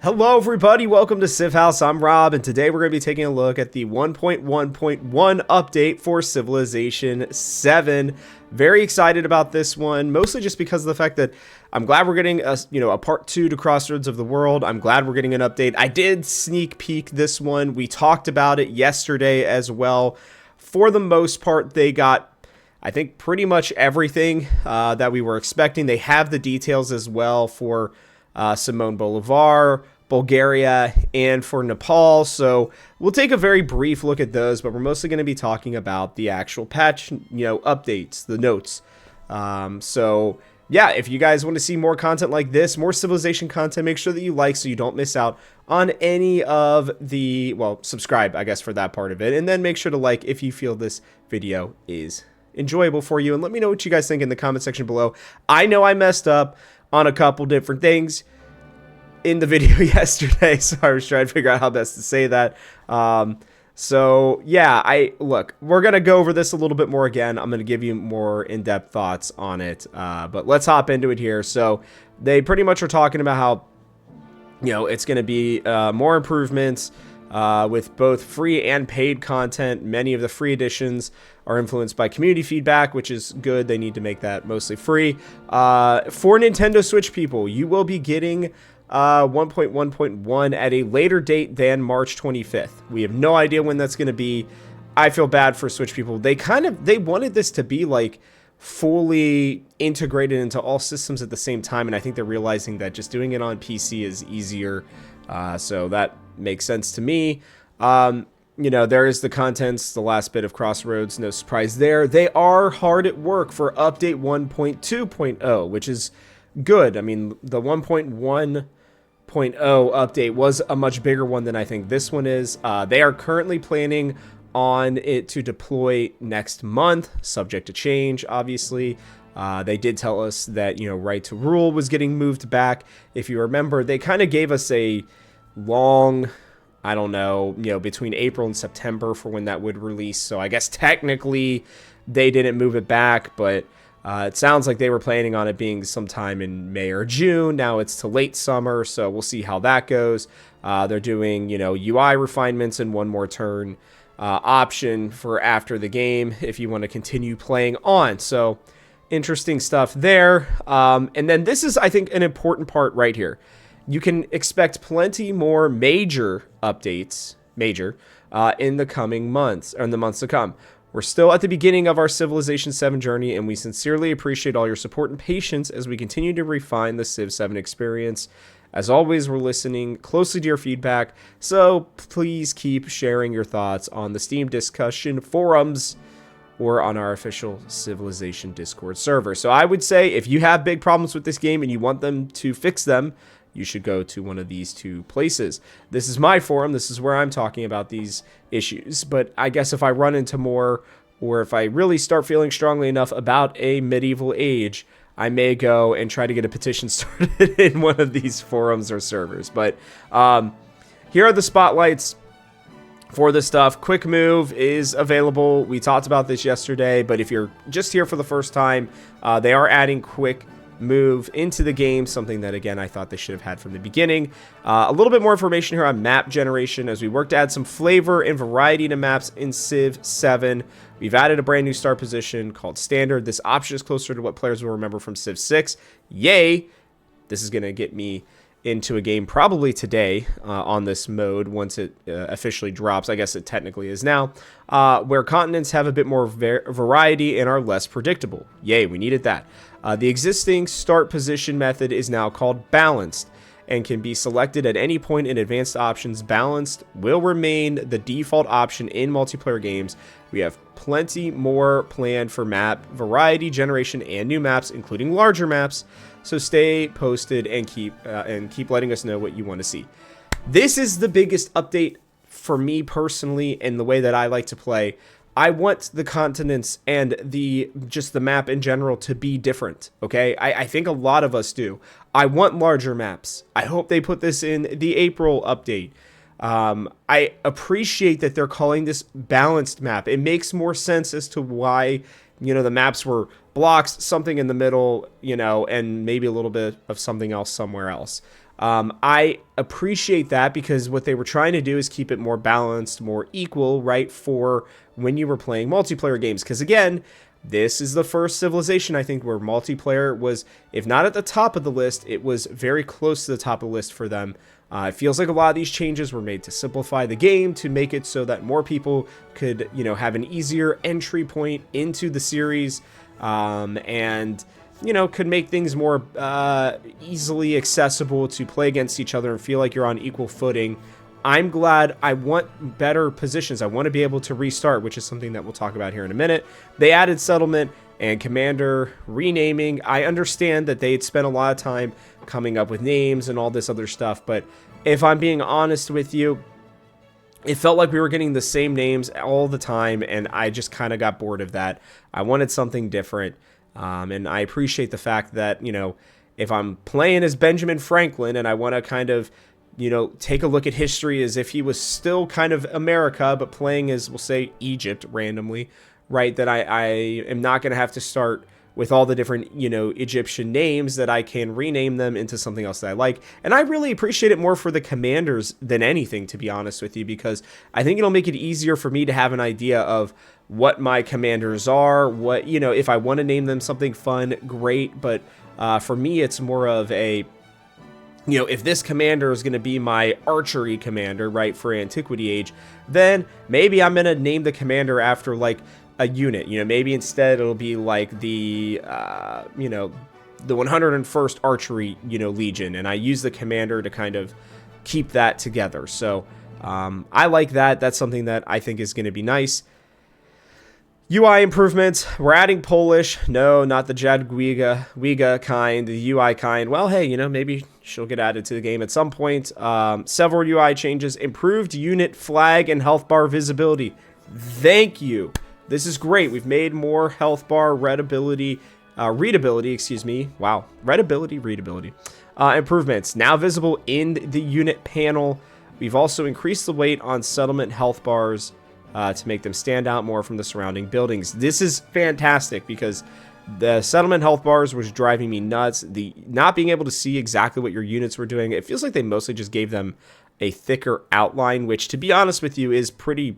Hello everybody, welcome to Civ House. I'm Rob, and today we're going to be taking a look at the 1.1.1 update for Civilization 7. Very excited about this one, mostly just because of the fact that I'm glad we're getting a part 2 to Crossroads of the World. I'm glad we're getting an update. I did sneak peek this one. We talked about it yesterday as well. For the most part, they got, I think, pretty much everything that we were expecting. They have the details as well for Simone Bolivar, Bulgaria, and for Nepal. So we'll take a very brief look at those, but we're mostly going to be talking about the actual patch, updates, the notes. So yeah, if you guys want to see more content like this, more Civilization content, make sure that you like so you don't miss out on any of the, well, subscribe, I guess, for that part of it. And then make sure to like if you feel this video is enjoyable for you. And let me know what you guys think in the comment section below. I know I messed up on a couple different things in the video yesterday, so I was trying to figure out how best to say that. So yeah, we're gonna go over this a little bit more again. I'm gonna give you more in-depth thoughts on it, but let's hop into it here. So they pretty much are talking about how it's gonna be more improvements with both free and paid content. Many of the free editions are influenced by community feedback, which is good. They need to make that mostly free. For Nintendo Switch people, you will be getting 1.1.1 at a later date than March 25th. We have no idea when that's going to be. I feel bad for Switch people. They wanted this to be like fully integrated into all systems at the same time, and I think they're realizing that just doing it on PC is easier. So that makes sense to me. There is the contents, the last bit of Crossroads, no surprise there. They are hard at work for update 1.2.0, which is good. I mean, the 1.1.0 update was a much bigger one than I think this one is. They are currently planning on it to deploy next month, subject to change, obviously. They did tell us that, Right to Rule was getting moved back. If you remember, they kind of gave us a long, I don't know, between April and September for when that would release. So I guess technically they didn't move it back, but it sounds like they were planning on it being sometime in May or June. Now it's to late summer, so we'll see how that goes. They're doing, UI refinements and one more turn option for after the game if you want to continue playing on. So interesting stuff there. And then this is, I think, an important part right here. You can expect plenty more major updates, in the coming months, or in the months to come. We're still at the beginning of our Civilization 7 journey, and we sincerely appreciate all your support and patience as we continue to refine the Civ 7 experience. As always, we're listening closely to your feedback, so please keep sharing your thoughts on the Steam discussion forums or on our official Civilization Discord server. So I would say if you have big problems with this game and you want them to fix them, you should go to one of these two places. This is my forum. This is where I'm talking about these issues. But I guess if I run into more, or if I really start feeling strongly enough about a medieval age, I may go and try to get a petition started in one of these forums or servers. But here are the spotlights for this stuff. Quick Move is available. We talked about this yesterday, but if you're just here for the first time, they are adding Quick Move into the game, something that, again, I thought they should have had from the beginning. A little bit more information here on map generation as we work to add some flavor and variety to maps in Civ 7. We've added a brand new start position called Standard. This option is closer to what players will remember from Civ 6. Yay! This is going to get me into a game probably today on this mode once it officially drops. I guess it technically is now, where continents have a bit more variety and are less predictable. Yay, we needed that. The existing start position method is now called Balanced and can be selected at any point in advanced options. Balanced will remain the default option in multiplayer games. We have plenty more planned for map variety generation and new maps, including larger maps. So stay posted and keep letting us know what you want to see. This is the biggest update for me personally and the way that I like to play. I want the continents and just the map in general to be different, okay? I think a lot of us do. I want larger maps. I hope they put this in the April update. I appreciate that they're calling this balanced map. It makes more sense as to why, the maps were blocks, something in the middle, and maybe a little bit of something else somewhere else. I appreciate that because what they were trying to do is keep it more balanced, more equal, right, for when you were playing multiplayer games. Because again, this is the first Civilization, I think, where multiplayer was, if not at the top of the list, it was very close to the top of the list for them. It feels like a lot of these changes were made to simplify the game, to make it so that more people could, have an easier entry point into the series, and, could make things more easily accessible to play against each other and feel like you're on equal footing. I'm glad. I want better positions. I want to be able to restart, which is something that we'll talk about here in a minute. They added settlement and commander renaming. I understand that they had spent a lot of time coming up with names and all this other stuff, but if I'm being honest with you, it felt like we were getting the same names all the time, and I just kind of got bored of that. I wanted something different, and I appreciate the fact that, if I'm playing as Benjamin Franklin and I want to kind of, take a look at history as if he was still kind of America, but playing as, we'll say, Egypt randomly, right, that I am not going to have to start with all the different, Egyptian names, that I can rename them into something else that I like. And I really appreciate it more for the commanders than anything, to be honest with you, because I think it'll make it easier for me to have an idea of what my commanders are, what, if I want to name them something fun, great, but for me, it's more of a, if this commander is going to be my archery commander, right, for Antiquity Age, then maybe I'm going to name the commander after, like, a unit. Maybe instead it'll be, like, the 101st Archery, Legion, and I use the commander to kind of keep that together. So, I like that. That's something that I think is going to be nice. UI improvements. We're adding Polish. No, not the Jadwiga kind, the UI kind. Well, hey, maybe she'll get added to the game at some point. Several UI changes. Improved unit flag and health bar visibility. Thank you. This is great. We've made more health bar readability. Wow. Readability. Improvements. Now visible in the unit panel. We've also increased the weight on settlement health bars to make them stand out more from the surrounding buildings. This is fantastic because the settlement health bars was driving me nuts. The not being able to see exactly what your units were doing. It feels like they mostly just gave them a thicker outline, which, to be honest with you, is pretty,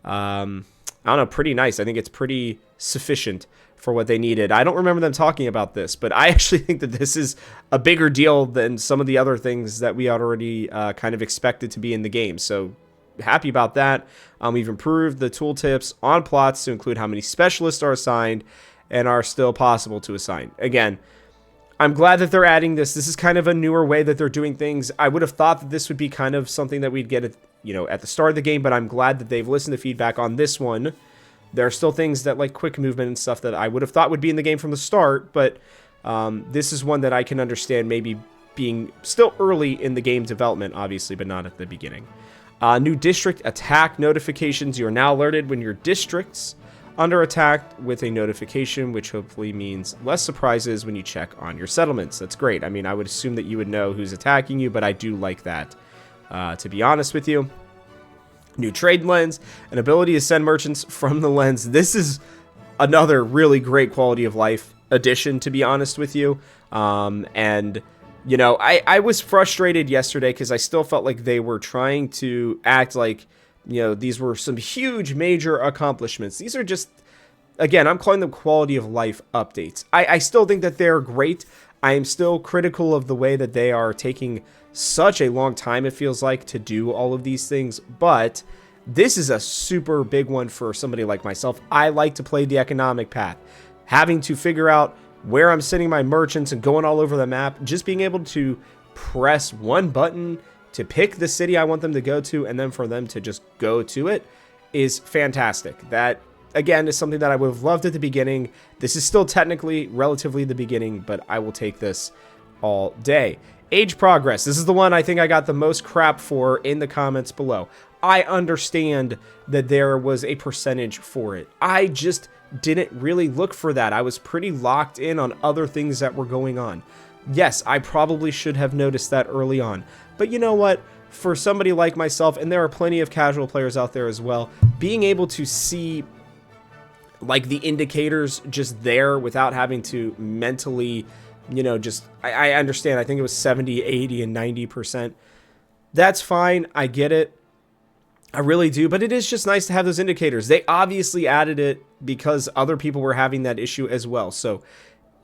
pretty nice. I think it's pretty sufficient for what they needed. I don't remember them talking about this, but I actually think that this is a bigger deal than some of the other things that we already kind of expected to be in the game. So happy about that. We've improved the tooltips on plots to include how many specialists are assigned and are still possible to assign. Again, I'm glad that they're adding this. This is kind of a newer way that they're doing things. I would have thought that this would be kind of something that we'd get at, at the start of the game, but I'm glad that they've listened to feedback on this one. There are still things that, like quick movement and stuff, that I would have thought would be in the game from the start, but this is one that I can understand maybe being still early in the game development, obviously, but not at the beginning. New district attack notifications. You are now alerted when your district's under attack with a notification, which hopefully means less surprises when you check on your settlements. That's great. I mean, I would assume that you would know who's attacking you, but I do like that, to be honest with you. New trade lens, an ability to send merchants from the lens. This is another really great quality of life addition, to be honest with you. And I was frustrated yesterday because I still felt like they were trying to act like, these were some huge major accomplishments. These are just, again, I'm calling them quality of life updates. I still think that they're great. I am still critical of the way that they are taking such a long time, it feels like, to do all of these things. But this is a super big one for somebody like myself. I like to play the economic path. Having to figure out where I'm sending my merchants and going all over the map, just being able to press one button to pick the city I want them to go to and then for them to just go to it is fantastic. That, again, is something that I would have loved at the beginning. This is still technically relatively the beginning, but I will take this all day. Age progress. This is the one I think I got the most crap for in the comments below. I understand that there was a percentage for it. I just didn't really look for that. I was pretty locked in on other things that were going on. Yes, I probably should have noticed that early on. But you know what? For somebody like myself, and there are plenty of casual players out there as well, being able to see like the indicators just there without having to mentally just, I understand. I think it was 70, 80, and 90%. That's fine. I get it. I really do. But it is just nice to have those indicators. They obviously added it because other people were having that issue as well. So,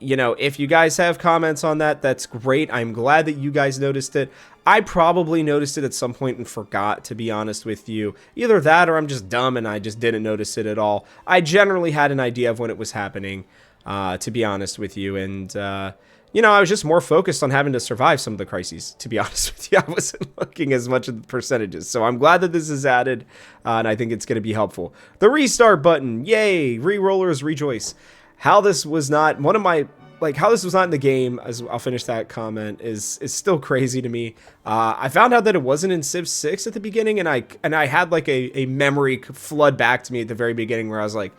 if you guys have comments on that, that's great. I'm glad that you guys noticed it. I probably noticed it at some point and forgot, to be honest with you. Either that or I'm just dumb and I just didn't notice it at all. I generally had an idea of when it was happening, to be honest with you. And, I was just more focused on having to survive some of the crises, to be honest with you. I wasn't looking as much at the percentages. So I'm glad that this is added, and I think it's going to be helpful. The restart button. Yay. Re-rollers rejoice. How this was not in the game, as I'll finish that comment, is still crazy to me. I found out that it wasn't in Civ 6 at the beginning, and I had like a memory flood back to me at the very beginning where I was like,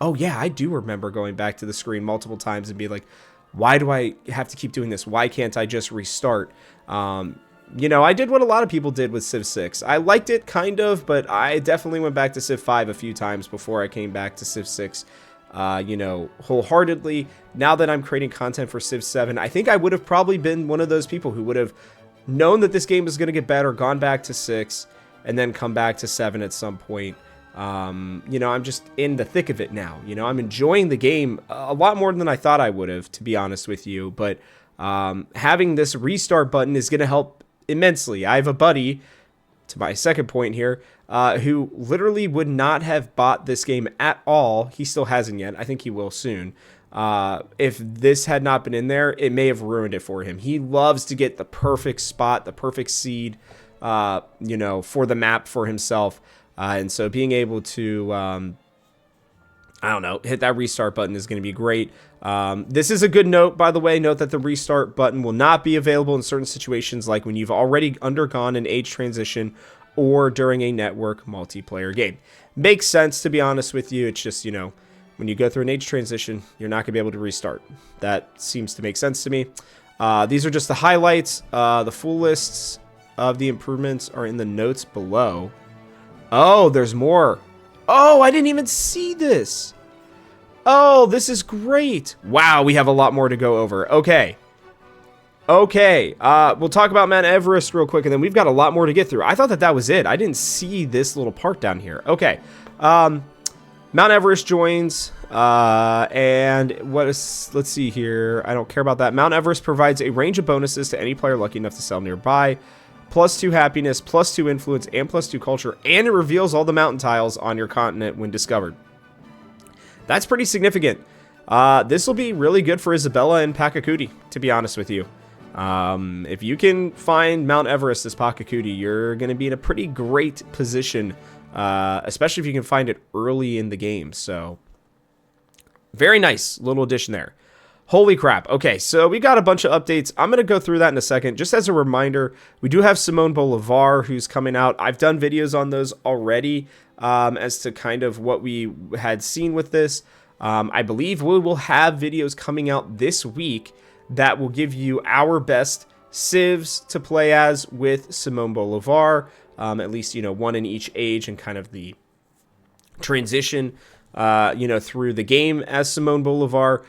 oh yeah, I do remember going back to the screen multiple times and be like, why do I have to keep doing this? Why can't I just restart? I did what a lot of people did with Civ 6. I liked it kind of, but I definitely went back to Civ 5 a few times before I came back to Civ 6. Wholeheartedly. Now that I'm creating content for Civ 7, I think I would have probably been one of those people who would have known that this game was going to get better, gone back to 6, and then come back to 7 at some point. I'm just in the thick of it now. I'm enjoying the game a lot more than I thought I would have, to be honest with you. But having this restart button is going to help immensely. I have a buddy, to my second point here, who literally would not have bought this game at all. He still hasn't yet. I think he will soon. If this had not been in there, it may have ruined it for him. He loves to get the perfect spot, the perfect seed, for the map for himself. And so being able to, hit that restart button is going to be great. This is a good note, by the way. Note that the restart button will not be available in certain situations, like when you've already undergone an age transition or during a network multiplayer game. Makes sense, to be honest with you. It's just, when you go through an age transition, you're not going to be able to restart. That seems to make sense to me. These are just the highlights. The full lists of the improvements are in the notes below. Oh, there's more. Oh, I didn't even see this. Oh, this is great. Wow, we have a lot more to go over. Okay. We'll talk about Mount Everest real quick, and then we've got a lot more to get through. I thought that was it. I didn't see this little part down here. Okay. Mount Everest joins, and let's see here. I don't care about that. Mount Everest provides a range of bonuses to any player lucky enough to sell nearby. +2 happiness, +2 influence, and +2 culture, and it reveals all the mountain tiles on your continent when discovered. That's pretty significant. This will be really good for Isabella and Pakakuti, to be honest with you. If you can find Mount Everest as Pakakuti, you're going to be in a pretty great position, especially if you can find it early in the game. So, very nice little addition there. Holy crap. Okay, so we got a bunch of updates. I'm going to go through that in a second. Just as a reminder, we do have Simone Bolivar who's coming out. I've done videos on those already as to kind of what we had seen with this. I believe we will have videos coming out this week that will give you our best civs to play as with Simone Bolivar. At least, one in each age and kind of the transition through the game as Simone Bolivar.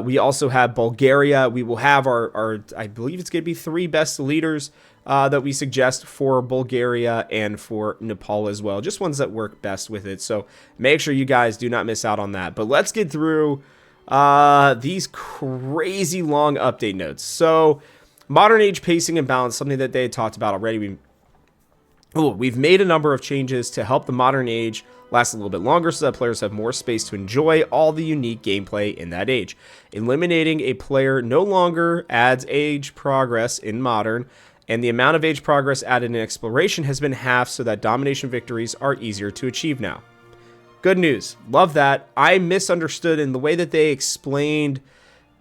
We also have Bulgaria. We will have our I believe it's going to be 3 best leaders that we suggest for Bulgaria and for Nepal as well. Just ones that work best with it. So make sure you guys do not miss out on that. But let's get through these crazy long update notes. So modern age pacing and balance, something that they had talked about already. We've made a number of changes to help the modern age last a little bit longer so that players have more space to enjoy all the unique gameplay in that age. Eliminating a player no longer adds age progress in modern, and the amount of age progress added in exploration has been halved so that domination victories are easier to achieve now. Good news. Love that. I misunderstood in the way that they explained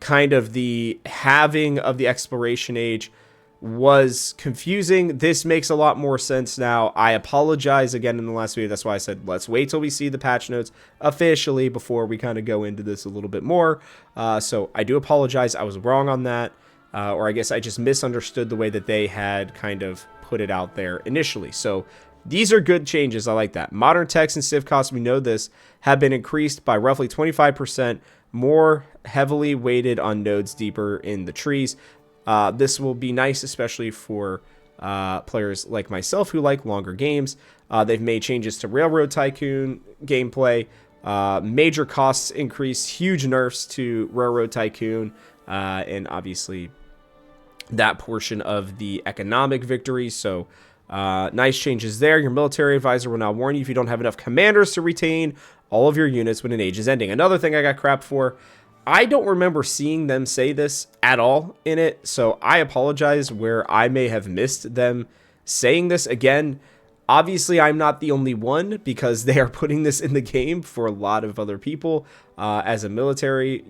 kind of the halving of the exploration age was confusing. This makes a lot more sense now. I apologize again in the last video. That's why I said let's wait till we see the patch notes officially before we kind of go into this a little bit more. So I do apologize. I was wrong on that. Or I guess I just misunderstood the way that they had kind of put it out there initially. So these are good changes. I like that. Modern text and civ costs, we know this, have been increased by roughly 25%. more heavily weighted on nodes deeper in the trees. This will be nice, especially for players like myself who like longer games. They've made changes to Railroad Tycoon gameplay. Major costs increase, huge nerfs to Railroad Tycoon, and obviously that portion of the economic victory. So nice changes there. Your military advisor will now warn you if you don't have enough commanders to retain all of your units when an age is ending. Another thing I got crap for, I don't remember seeing them say this at all in it, so I apologize where I may have missed them saying this. Again, obviously I'm not the only one, because they are putting this in the game for a lot of other people. As a military,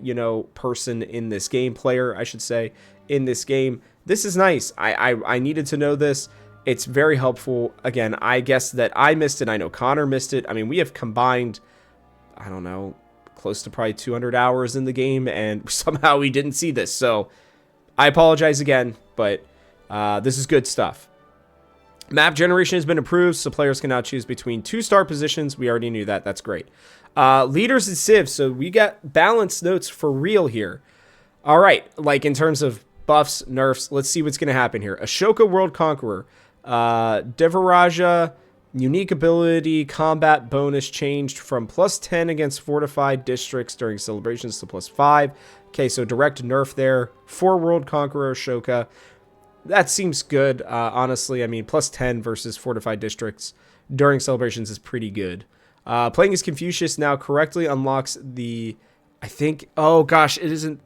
person in this game, player, I should say, in this game, this is nice. I needed to know this. It's very helpful. Again, I guess that I missed it. I know Connor missed it. I mean, we have combined, I don't know, close to probably 200 hours in the game, and somehow we didn't see this. So I apologize again, but this is good stuff. Map generation has been improved, so players can now choose between 2 star positions. We already knew that. That's great. Leaders and civs. So we got balanced notes for real here. All right, like in terms of buffs, nerfs, let's see what's going to happen here. Ashoka World Conqueror. Devaraja, unique ability, combat bonus changed from +10 against fortified districts during celebrations to +5. Okay, so direct nerf there for World Conqueror Ashoka. That seems good, honestly. I mean, +10 versus fortified districts during celebrations is pretty good. Playing as Confucius now correctly unlocks the, I think, oh gosh, it isn't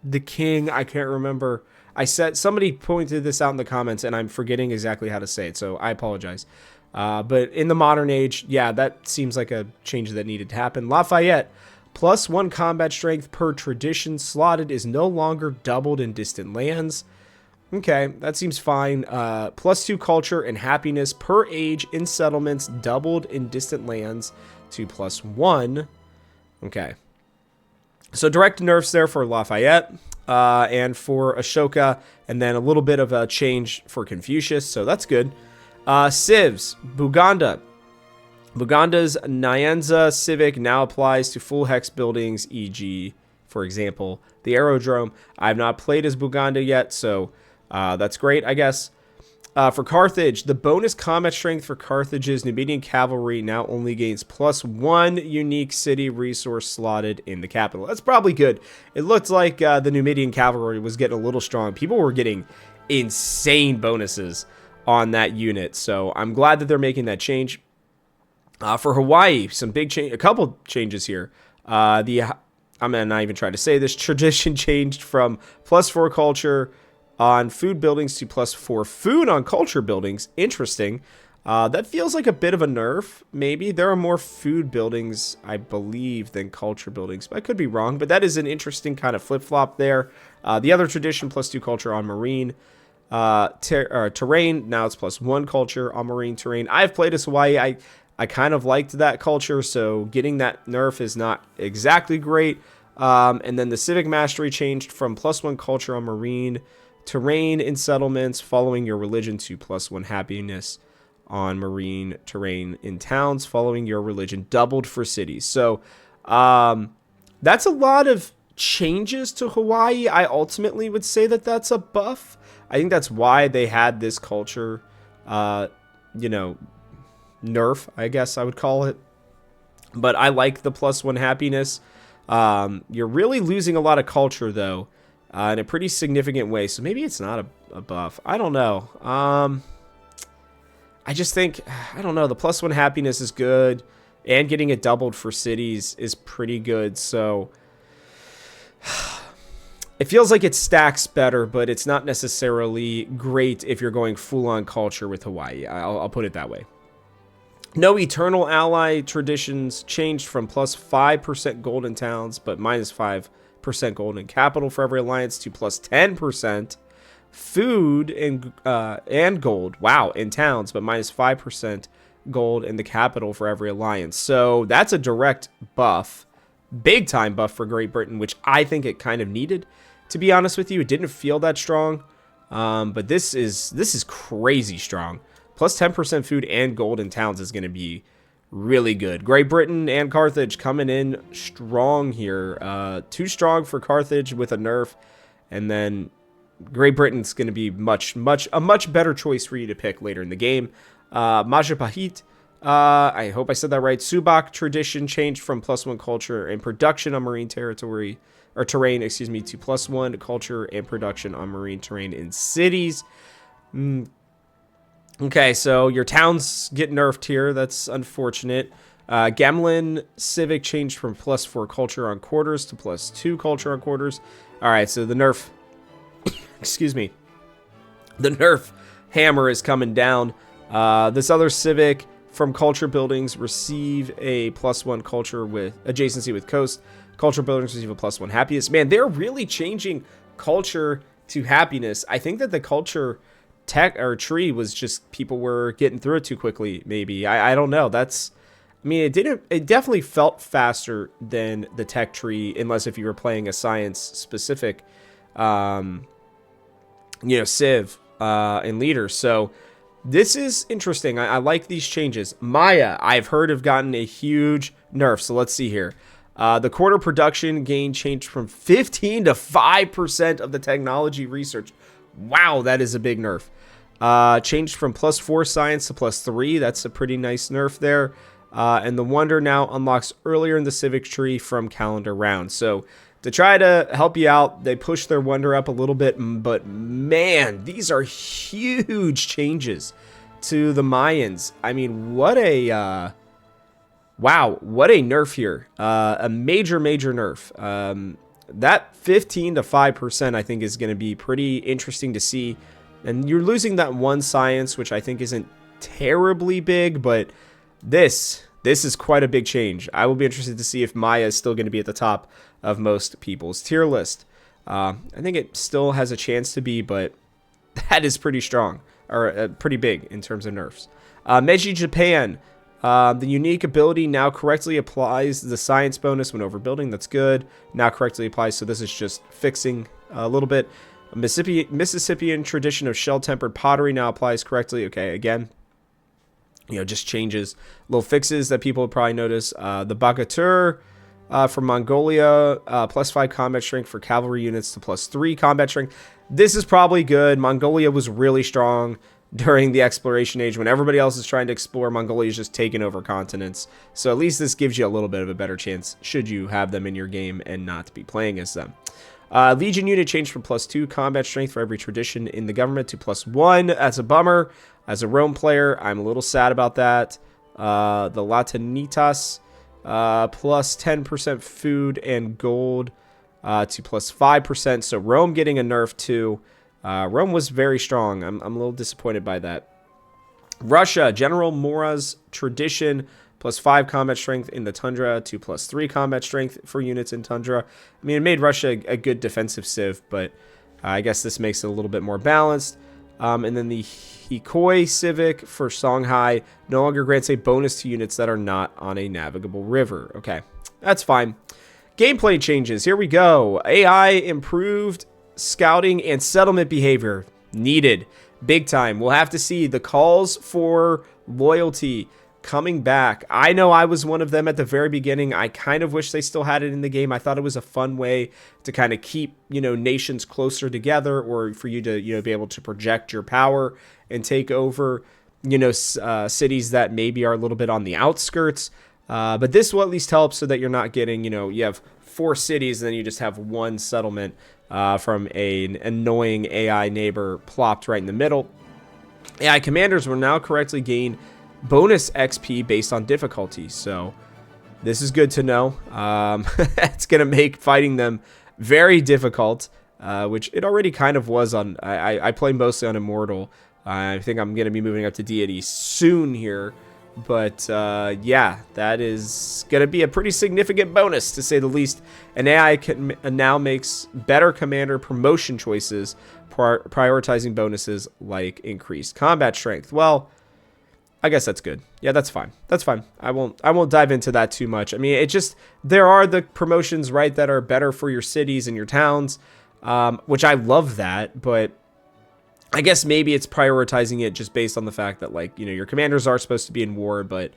the king. I can't remember. Somebody pointed this out in the comments, and I'm forgetting exactly how to say it, so I apologize. But in the modern age, yeah, that seems like a change that needed to happen. Lafayette, +1 combat strength per tradition slotted is no longer doubled in distant lands. Okay, that seems fine. +2 culture and happiness per age in settlements doubled in distant lands to +1. Okay. So direct nerfs there for Lafayette and for Ashoka, and then a little bit of a change for Confucius, so that's good. Civs, Buganda. Buganda's Nyanza Civic now applies to full hex buildings, e.g., for example, the Aerodrome. I have not played as Buganda yet, so that's great, I guess. For Carthage, the bonus combat strength for Carthage's Numidian cavalry now only gains +1 unique city resource slotted in the capital. That's probably good. It looked like the Numidian cavalry was getting a little strong. People were getting insane bonuses on that unit, so I'm glad that they're making that change. For Hawaii, a couple changes here. I'm gonna not even try to say this. Tradition changed from +4 culture on food buildings to +4 food on culture buildings. Interesting. That feels like a bit of a nerf, maybe. There are more food buildings, I believe, than culture buildings. I could be wrong, but that is an interesting kind of flip-flop there. The other tradition, +2 culture on marine terrain. Now it's +1 culture on marine terrain. I've played as Hawaii. I kind of liked that culture, so getting that nerf is not exactly great. And then the civic mastery changed from +1 culture on marine terrain in settlements following your religion to +1 happiness on marine terrain in towns following your religion, doubled for cities. So that's a lot of changes to Hawaii. I ultimately would say that that's a buff. I think that's why they had this culture, nerf, I guess I would call it. But I like the +1 happiness. You're really losing a lot of culture, though, in a pretty significant way. So maybe it's not a buff. I don't know. I just think, I don't know, the +1 happiness is good, and getting it doubled for cities is pretty good. So it feels like it stacks better, but it's not necessarily great if you're going full-on culture with Hawaii. I'll put it that way. No eternal ally traditions changed from +5% gold in towns, but -5% gold in capital for every alliance to +10% food and gold, wow, in towns, but -5% gold in the capital for every alliance. So that's a direct buff, big time buff for Great Britain, which I think it kind of needed, to be honest with you. It didn't feel that strong, but this is crazy strong. +10% food and gold in towns is going to be really good. Great Britain and Carthage coming in strong here. Too strong for Carthage with a nerf, and then Great Britain's going to be a much better choice for you to pick later in the game. Majapahit, I hope I said that right. Subak tradition changed from +1 culture and production on marine territory or terrain, excuse me, to +1 culture and production on marine terrain in cities. Okay, so your towns get nerfed here. That's unfortunate. Gamlin Civic changed from +4 culture on quarters to +2 culture on quarters. All right, so the nerf, excuse me, the nerf hammer is coming down. This other civic from culture buildings receive a +1 culture with adjacency with coast. Culture buildings receive a +1 happiness. Man, they're really changing culture to happiness. I think that the culture tech or tree was just people were getting through it too quickly. Maybe I don't know. I mean, it definitely felt faster than the tech tree, unless if you were playing a science specific, civ and leader. So this is interesting. I like these changes. Maya, I've heard have gotten a huge nerf. So let's see here. The quarter production gain changed from 15 to 5% of the technology research. Wow, that is a big nerf. Changed from +4 science to +3. That's a pretty nice nerf there. And the wonder now unlocks earlier in the civic tree from calendar round. So to try to help you out, they push their wonder up a little bit. But man, these are huge changes to the Mayans. I mean, what a wow, what a nerf here. A major nerf. That 15 to 5% I think is going to be pretty interesting to see. And you're losing that one science, which I think isn't terribly big, but this is quite a big change. I will be interested to see if Maya is still going to be at the top of most people's tier list. I think it still has a chance to be, but that is pretty strong, or pretty big in terms of nerfs. Meiji Japan. The unique ability now correctly applies the science bonus when overbuilding. That's good. Now correctly applies, so this is just fixing a little bit. Mississippian tradition of shell-tempered pottery now applies correctly. Okay, again, just changes. Little fixes that people would probably notice. The Bagatur from Mongolia, +5 combat strength for cavalry units to +3 combat strength. This is probably good. Mongolia was really strong during the exploration age. When everybody else is trying to explore, Mongolia is just taking over continents. So at least this gives you a little bit of a better chance should you have them in your game and not be playing as them. Legion unit changed from +2 combat strength for every tradition in the government to +1. That's a bummer. As a Rome player, I'm a little sad about that. The Latinitas, +10% food and gold to +5%. So Rome getting a nerf too. Rome was very strong. I'm a little disappointed by that. Russia, General Mora's tradition, +5 combat strength in the tundra to +3 combat strength for units in tundra. I mean, it made Russia a good defensive civ, but I guess this makes it a little bit more balanced. And then the Hikoi Civic for Songhai no longer grants a bonus to units that are not on a navigable river. Okay, that's fine. Gameplay changes. Here we go. AI improved scouting and settlement behavior. Needed. Big time. We'll have to see the calls for loyalty coming back. I know I was one of them at the very beginning. I kind of wish they still had it in the game. I thought it was a fun way to kind of keep, nations closer together, or for you to, be able to project your power and take over, cities that maybe are a little bit on the outskirts. But this will at least help so that you're not getting, you have 4 cities and then you just have one settlement from an annoying AI neighbor plopped right in the middle. AI commanders will now correctly gain bonus XP based on difficulty, so this is good to know. It's gonna make fighting them very difficult, which it already kind of was on. I play mostly on Immortal. I think I'm gonna be moving up to Deity soon here, but yeah, that is gonna be a pretty significant bonus to say the least. And AI now makes better commander promotion choices, prioritizing bonuses like increased combat strength. Well, I guess that's good. Yeah, that's fine. That's fine. I won't dive into that too much. I mean, there are the promotions, right, that are better for your cities and your towns, which I love that, but I guess maybe it's prioritizing it just based on the fact that, your commanders are supposed to be in war, but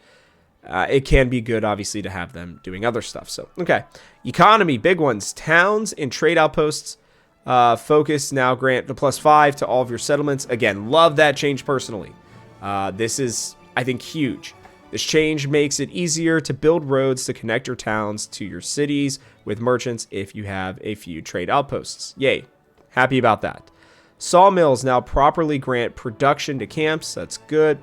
it can be good, obviously, to have them doing other stuff. So, okay. Economy, big ones. Towns and trade outposts. Focus now grant the +5 to all of your settlements. Again, love that change personally. This is, I think, huge. This change makes it easier to build roads to connect your towns to your cities with merchants if you have a few trade outposts. Yay. Happy about that. Sawmills now properly grant production to camps. That's good.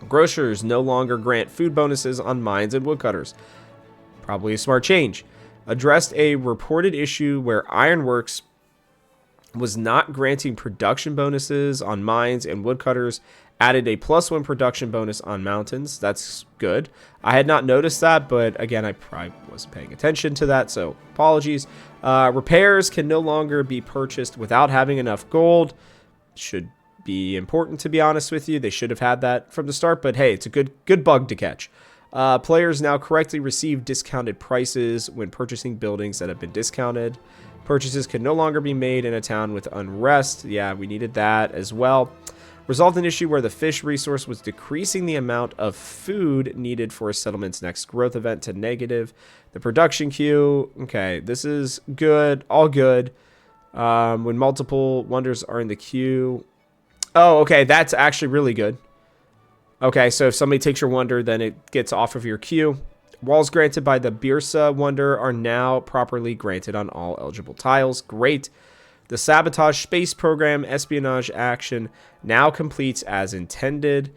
Grocers no longer grant food bonuses on mines and woodcutters. Probably a smart change. Addressed a reported issue where ironworks was not granting production bonuses on mines and woodcutters. Added a +1 production bonus on mountains. That's good. I had not noticed that, but again, I probably wasn't paying attention to that, so apologies. Repairs can no longer be purchased without having enough gold. Should be important, to be honest with you. They should have had that from the start, but hey, it's a good bug to catch. Players now correctly receive discounted prices when purchasing buildings that have been discounted. Purchases can no longer be made in a town with unrest. Yeah, we needed that as well. Resolved an issue where the fish resource was decreasing the amount of food needed for a settlement's next growth event to negative. The production queue, okay, this is good, all good. When multiple wonders are in the queue. Oh, okay, that's actually really good. Okay, so if somebody takes your wonder, then it gets off of your queue. Walls granted by the Birsa wonder are now properly granted on all eligible tiles. Great. The Sabotage Space Program espionage action now completes as intended.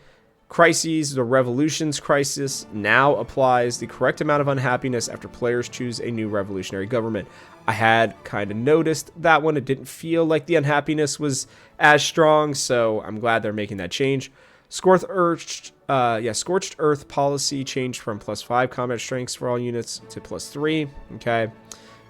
Crises, the Revolutions Crisis now applies the correct amount of unhappiness after players choose a new revolutionary government. I had kind of noticed that one. It didn't feel like the unhappiness was as strong, so I'm glad they're making that change. Scorched Earth policy changed from +5 combat strengths for all units to +3. Okay.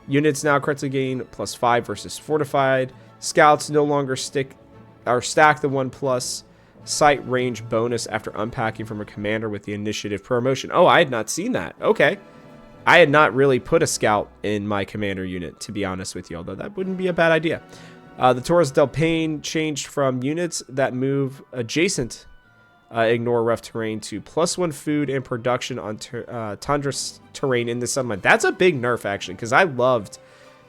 Units now correctly gain +5 versus fortified. Scouts no longer stack the 1+ sight range bonus after unpacking from a commander with the initiative promotion. Oh, I had not seen that. Okay. I had not really put a scout in my commander unit, to be honest with you, although that wouldn't be a bad idea. The Torres del Paine changed from units that move adjacent, ignore rough terrain, to +1 food and production on tundra terrain in the settlement. That's a big nerf, actually, because I loved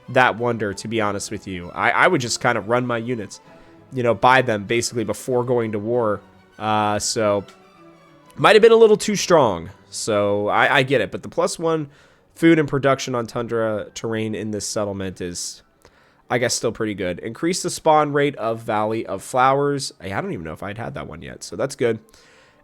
that wonder, to be honest with you. I would just kind of run my units, buy them basically before going to war. So might have been a little too strong. So I get it. But the +1 food and production on tundra terrain in this settlement is, I guess, still pretty good. Increase the spawn rate of Valley of Flowers. I don't even know if I'd had that one yet, so that's good.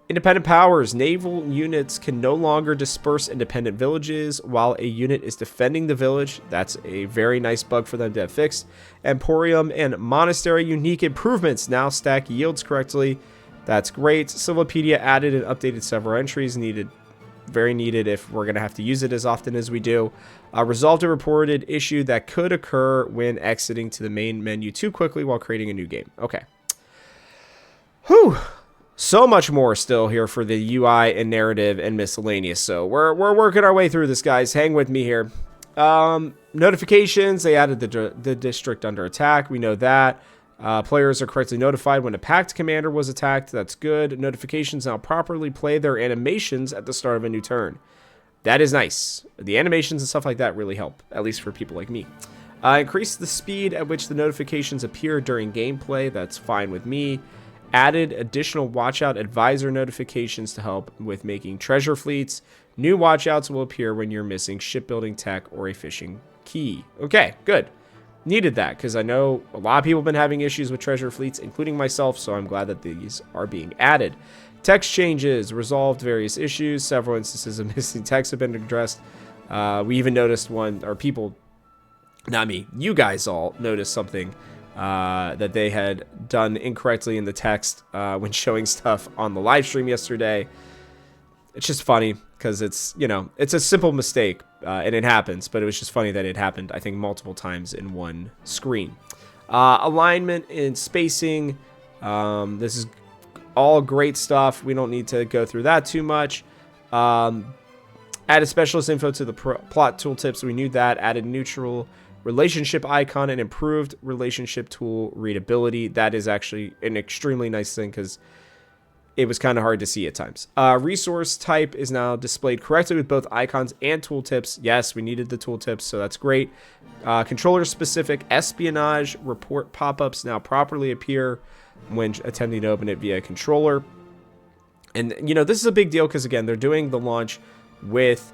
Independent powers. Naval units can no longer disperse independent villages while a unit is defending the village. That's a very nice bug for them to have fixed. Emporium and Monastery unique improvements. Now stack yields correctly. That's great. Civilopedia added and updated several entries. Very needed if we're going to have to use it as often as we do. Resolved a reported issue that could occur when exiting to the main menu too quickly while creating a new game. Okay. Whew. So much more still here for the UI and narrative and miscellaneous. So we're working our way through this, guys. Hang with me here. Notifications. They added the district under attack. We know that. Players are correctly notified when a pact commander was attacked. That's good. Notifications now properly play their animations at the start of a new turn. That is nice. The animations and stuff like that really help, at least for people like me. Increase the speed at which the notifications appear during gameplay. That's fine with me. Added additional watchout advisor notifications to help with making treasure fleets. New watchouts will appear when you're missing shipbuilding tech or a fishing key. Okay, good. Needed that because I know a lot of people have been having issues with treasure fleets, including myself, so I'm glad that these are being added. Text changes resolved various issues. Several instances of missing text have been addressed. We even noticed one, or people, not me, you guys all noticed something that they had done incorrectly in the text when showing stuff on the live stream yesterday. It's just funny because it's a simple mistake and it happens, but it was just funny that it happened, I think, multiple times in one screen. Alignment and spacing. This is all great stuff. We don't need to go through that too much. Added specialist info to the plot tooltips. We knew that. Added neutral relationship icon and improved relationship tool readability. That is actually an extremely nice thing because it was kind of hard to see at times. Resource type is now displayed correctly with both icons and tooltips. Yes, we needed the tooltips, so that's great. Controller-specific espionage report pop-ups now properly appear when attempting to open it via controller. And, you know, this is a big deal because, again, they're doing the launch with,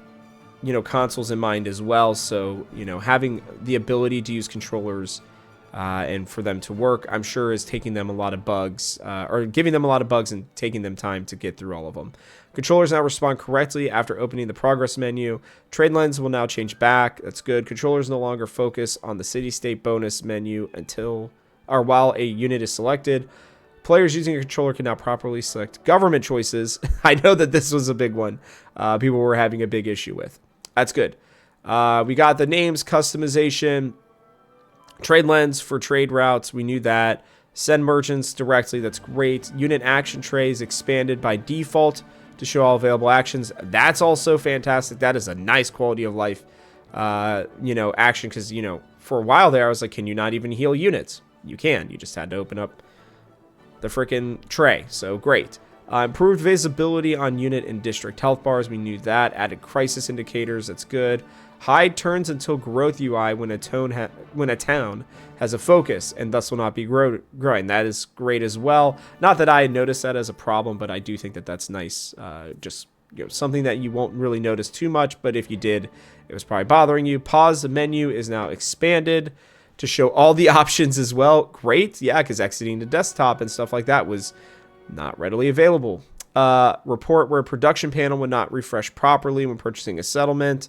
you know, consoles in mind as well. So, you know, having the ability to use controllers and for them to work, I'm sure is taking them a lot of bugs, or giving them a lot of bugs and taking them time to get through all of them. Controllers now respond correctly after opening the progress menu. Trade lens will now change back. That's good. Controllers no longer focus on the city-state bonus menu while a unit is selected. Players using a controller can now properly select government choices. I know that this was a big one. People were having a big issue with. That's good. We got the names customization. Trade lens for trade routes. We knew that. Send merchants directly. That's great. Unit action trays expanded by default to show all available actions. That's also fantastic. That is a nice quality of life, you know, action. Because, you know, for a while there, I was like, can you not even heal units? You can. You just had to open up the freaking tray. So great. Improved visibility on unit and district health bars. We knew that. Added crisis indicators. That's good. Hide turns until growth UI when a town has a focus and thus will not be growing. That is great as well. Not that I noticed that as a problem, but I do think that that's nice. Just, you know, something that you won't really notice too much, but if you did, it was probably bothering you. Pause the menu is now expanded to show all the options as well. Great. Yeah, because exiting the desktop and stuff like that was not readily available. Report where production panel would not refresh properly when purchasing a settlement.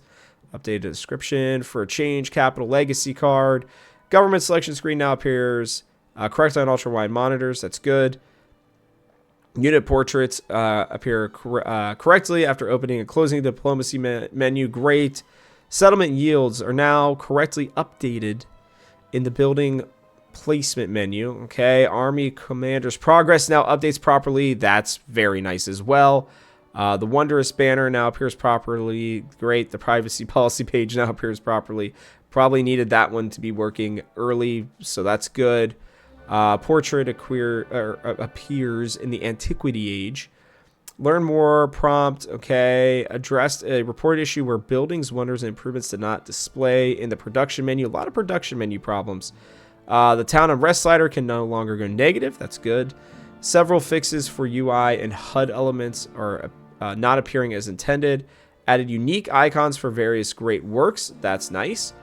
Updated description for a change. Capital legacy card. Government selection screen now appears correctly on ultra-wide monitors. That's good. Unit portraits appear correctly after opening and closing the diplomacy menu. Great. Settlement yields are now correctly updated in the building placement menu. Okay. Army commander's progress now updates properly. That's very nice as well. The Wondrous banner now appears properly. Great. The privacy policy page now appears properly. Probably needed that one to be working early, so that's good. Portrait appears in the Antiquity Age. Learn more prompt. Okay. Addressed a report issue where buildings, wonders, and improvements did not display in the production menu. A lot of production menu problems. The town unrest slider can no longer go negative. That's good. Several fixes for UI and HUD elements are not appearing as intended. Added unique icons for various great works. That's nice.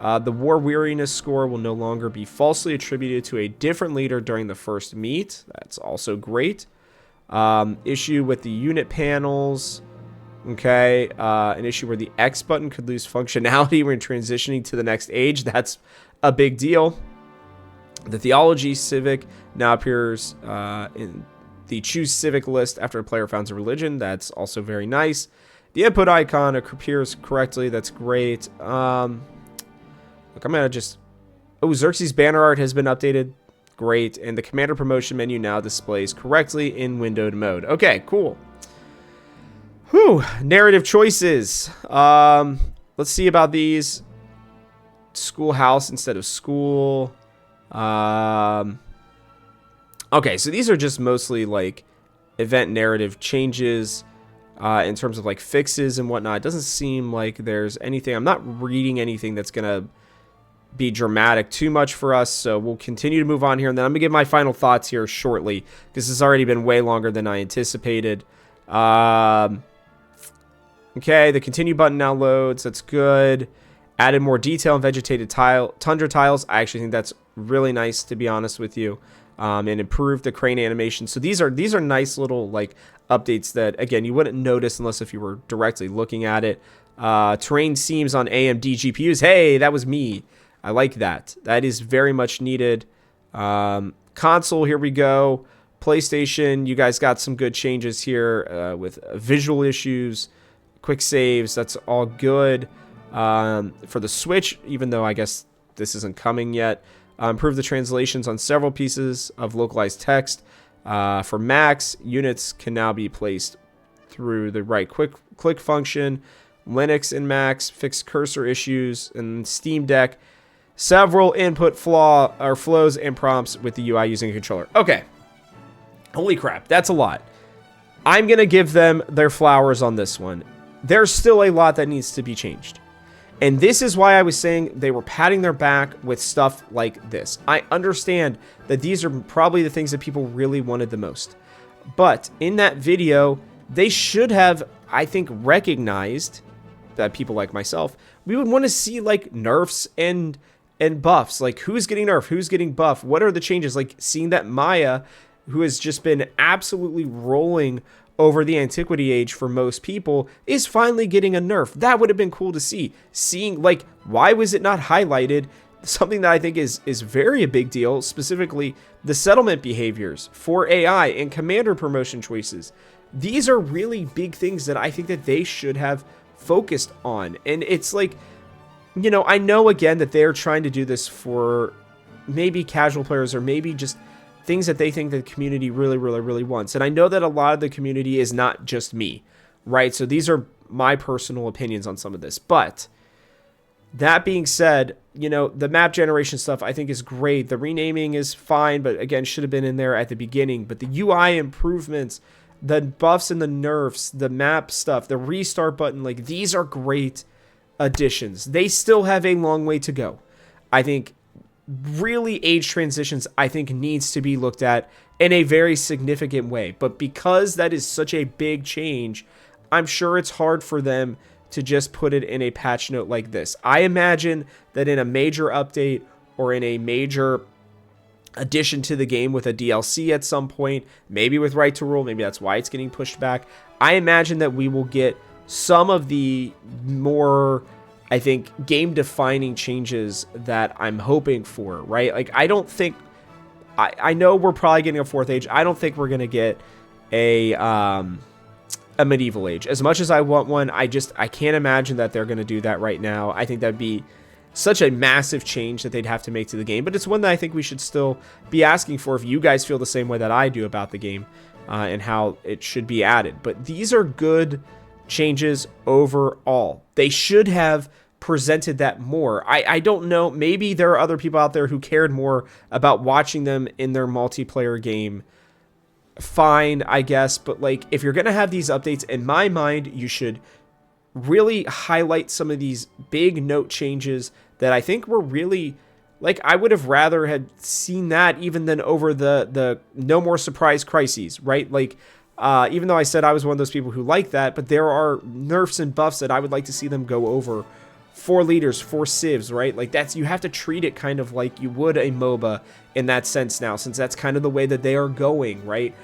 The war weariness score will no longer be falsely attributed to a different leader during the first meet. That's also great. Issue with the unit panels. Okay. An issue where the X button could lose functionality when transitioning to the next age. That's a big deal. The Theology Civic now appears in the Choose Civic list after a player founds a religion. That's also very nice. The input icon appears correctly. That's great. Look, I'm going to just... Oh, Xerxes banner art has been updated. Great. And the commander promotion menu now displays correctly in windowed mode. Okay, cool. Whew. Narrative choices. Let's see about these. Schoolhouse instead of school. Okay, so these are just mostly like event narrative changes in terms of like fixes and whatnot. It doesn't seem like there's anything. I'm not reading anything that's going to be dramatic too much for us, so we'll continue to move on here, and then I'm going to give my final thoughts here shortly because this has already been way longer than I anticipated. Okay, the continue button now loads. That's good. Added more detail and vegetated tundra tiles. I actually think that's really nice, to be honest with you. And improved the crane animation. So these are nice little like updates that, again, you wouldn't notice unless if you were directly looking at it. Terrain seams on AMD GPUs. Hey, that was me. I like that. That is very much needed. Console, here we go. PlayStation, you guys got some good changes here with visual issues, quick saves. That's all good. For the Switch, even though I guess this isn't coming yet, improve the translations on several pieces of localized text. For Macs, units can now be placed through the right click function. Linux and Macs, fixed cursor issues, and Steam Deck, several input flows and prompts with the UI using a controller. Okay. Holy crap, that's a lot. I'm going to give them their flowers on this one. There's still a lot that needs to be changed. And this is why I was saying they were patting their back with stuff like this. I understand that these are probably the things that people really wanted the most. But in that video, they should have, I think, recognized that people like myself, we would want to see like nerfs and buffs. Like who's getting nerfed, who's getting buff, what are the changes? Like seeing that Maya, who has just been absolutely rolling over the Antiquity Age for most people, is finally getting a nerf. That would have been cool to see. Seeing, like, why was it not highlighted? Something that I think is very a big deal, specifically the settlement behaviors for AI and commander promotion choices. These are really big things that I think that they should have focused on. And it's like, you know, I know again that they're trying to do this for maybe casual players or maybe just things that they think the community really wants. And I know that a lot of the community is not just me, right? So these are my personal opinions on some of this. But that being said, you know, the map generation stuff I think is great. The renaming is fine, but again, should have been in there at the beginning. But the UI improvements, the buffs and the nerfs, the map stuff, the restart button, like these are great additions. They still have a long way to go. I think really age transitions, I think, needs to be looked at in a very significant way. But because that is such a big change, I'm sure it's hard for them to just put it in a patch note like this. I imagine that in a major update or in a major addition to the game with a DLC at some point, maybe with Right to Rule, maybe that's why it's getting pushed back, I imagine that we will get some of the more, I think, game-defining changes that I'm hoping for, right? Like, I don't think... I know we're probably getting a 4th age. I don't think we're going to get a medieval age. As much as I want one, I can't imagine that they're going to do that right now. I think that'd be such a massive change that they'd have to make to the game. But it's one that I think we should still be asking for if you guys feel the same way that I do about the game and how it should be added. But these are good changes overall. They should have presented that more. I don't know, maybe there are other people out there who cared more about watching them in their multiplayer game. Fine, I guess, but like if you're gonna have these updates, in my mind, you should really highlight some of these big note changes that I think were really, like, I would have rather had seen that even than over the no more surprise crises, right? Like even though I said I was one of those people who like that, but there are nerfs and buffs that I would like to see them go over for leaders, for civs, right? Like that's, you have to treat it kind of like you would a MOBA in that sense now, since that's kind of the way that they are going, right?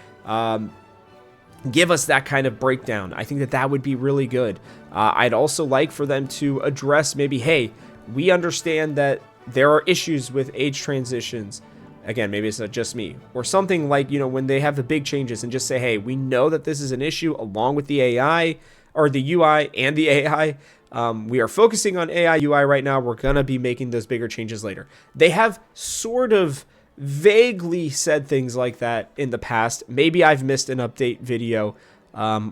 Give us that kind of breakdown. I think that that would be really good. I'd also like for them to address maybe, hey, we understand that there are issues with age transitions. Again, maybe it's not just me. Or something like, you know, when they have the big changes and just say, hey, we know that this is an issue along with the AI, or the UI and the AI. We are focusing on AI UI right now. We're going to be making those bigger changes later. They have sort of vaguely said things like that in the past. Maybe I've missed an update video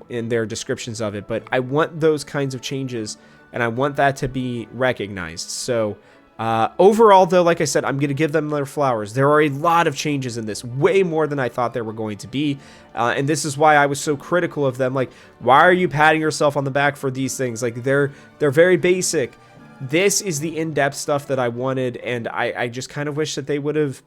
in their descriptions of it, but I want those kinds of changes and I want that to be recognized. So overall, though, like I said, I'm going to give them their flowers. There are a lot of changes in this, way more than I thought there were going to be. And this is why I was so critical of them. Like, why are you patting yourself on the back for these things? Like, they're very basic. This is the in-depth stuff that I wanted, and I just kind of wish that they would have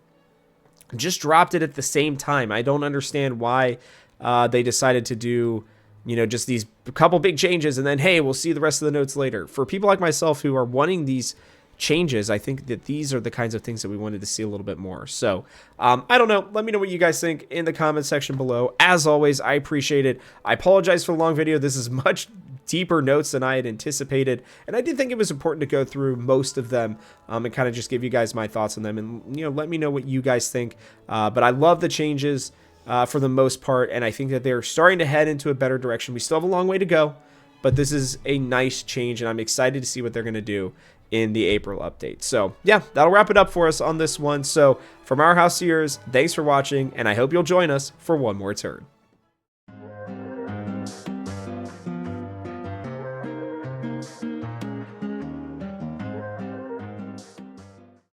just dropped it at the same time. I don't understand why they decided to do, you know, just these couple big changes and then, hey, we'll see the rest of the notes later. For people like myself who are wanting these changes, I think that these are the kinds of things that we wanted to see a little bit more. So I don't know, let me know what you guys think in the comment section below. As always, I appreciate it. I apologize for the long video. This is much deeper notes than I had anticipated, and I did think it was important to go through most of them and kind of just give you guys my thoughts on them, and, you know, let me know what you guys think. But I love the changes for the most part, and I think that they're starting to head into a better direction. We still have a long way to go, but this is a nice change, and I'm excited to see what they're going to do in the April update. So yeah, that'll wrap it up for us on this one. So from our house to yours, thanks for watching, and I hope you'll join us for one more turn.